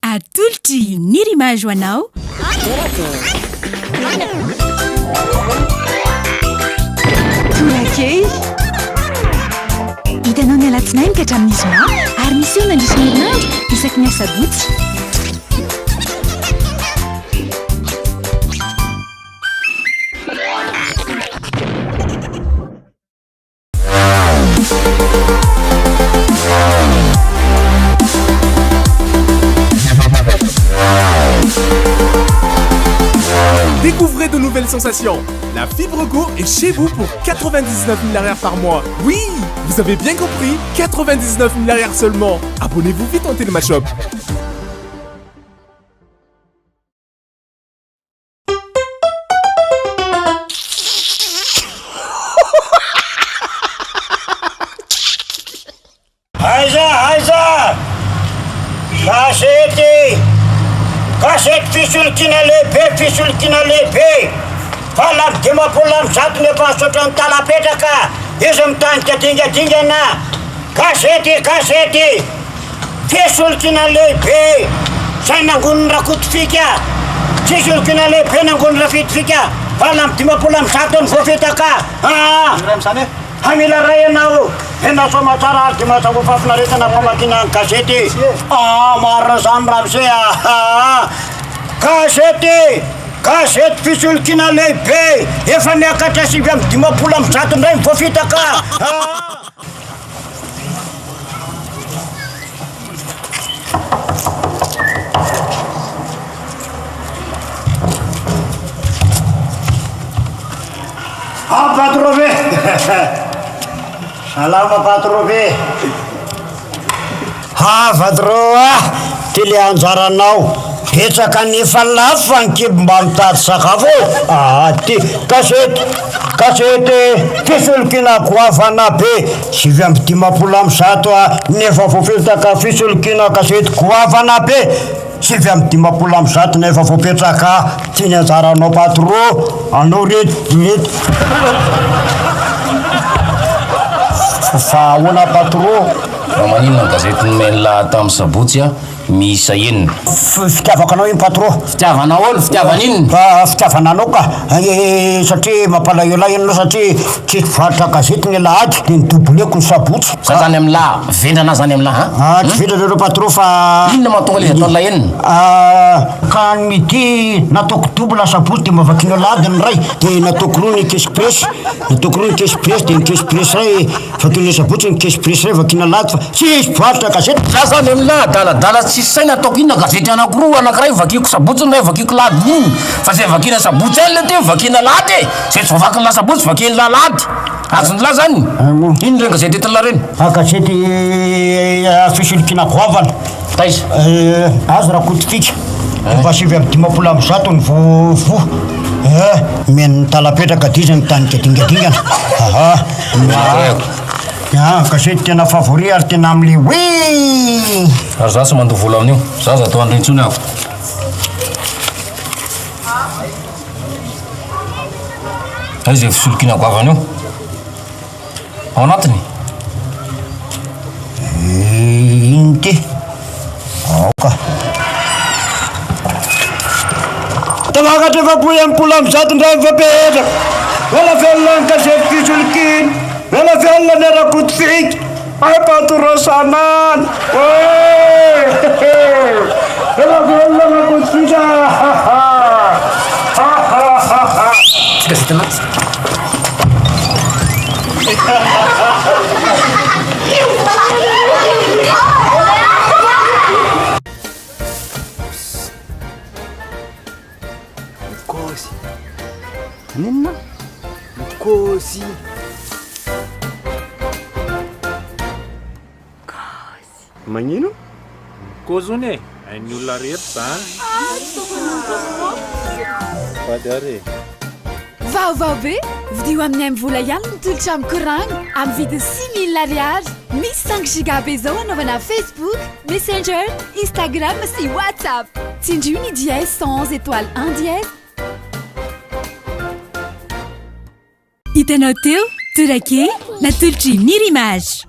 atolotry ny rimage ho anao torakey hitanao ny alatsinainy ka hatramin'ny zoma ary misy eo nandrisy herinandro isaky ny asabotsy Découvrez de nouvelles sensations. La Fibre Go est chez vous pour 99 000 arrières par mois. Oui, vous avez bien compris, 99 000 arrières seulement. Abonnez-vous vite en Télémashop. Haïza Cachette fisulkina lehibe Falam dimapolam zato nefa sotra ny talapetraka izy mitandrika dingadingana Cachette fisolkina lehibe Zay nangoniny rakotifika Fisolkina lehibe nangoniny rafitifika Falam dimapolam zato ny voafetaka Hamila ray anao Ena somatsara ary dimatsako fafinaretana famakina ny gazety Marina zany ramse Gazety fisolokina lehibe Efa miakatra 5 ndray mivoafitaka Patrove Salama patrove Patroa Ty le anjaranao Petsaka nefa lafo fa nikibo mba mitady sakafo ty gazety fisolokina goavana be 7 nefa voapetaka fisolokina gazety goavana be 7 nefa voapetaka ty ny anjaranao patro anao rety fa ahoana patro manino ny gazety nomena tamin'ny sabotsy miisa enina fitiavako anao iny patro fitiavanao olo fitiavan'inona fitiavananao ka satria mampalaiola enanao satria tsy varitra gazety ny lahady de nidoboleko ny sabotsy zany amin'ny laha vendrana zany amin'ny laha tsy vendrana reo patro fa inona mahatonga le ataon'la enina ka midi nataoko double sabotsy de mavakina lahady ny ray de nataoko roa ny kespress de ny kespress ray vakina sabotsy ny kespress ray vakina lahady fa tsisy varitra gazety za zany amin'ny laha daladala tsisy saina ataoko inona gazety anankiroa anankiray vakiko sabotsy ny ray vakiko lahady iny fa zay vakina sabotsy any le te vakina lahady zay tsy voavaky la sabotsy vakiny la lahady azony la zany ino reny gazety etinla reny gazety fisolokina goavana taiza azo raha kotifika fa 7 ny vovo meny talapetraka diza ny tanika dingadingana gazety tena favori ary tena amle ary za tsy mandovolo amin'io za atao andrintsony ako zay fisolokina goavana io ao anatiny iny ty aoka tavakatra efaboy ampola am'zato ndray mifapetraka vela velona ny gazety fisolokina vela velona ny arakotifika patorosanana vela velona rakotifika gazety anaty Nina? Kosi. Magnino? Kozone, ny olona rehetra zany. Fadare. Vaovao be vidio amin'ny amvola ihany ny tolotra amin'ny koragna amin'ny vidiny 6 000 ariary misy 5 gigabe zao anaovana Facebook, Messenger, Instagram sy WhatsApp tindrio ny dièse 111 étoile 1 dièse. Hitanao teo torakey natolotry ny rimage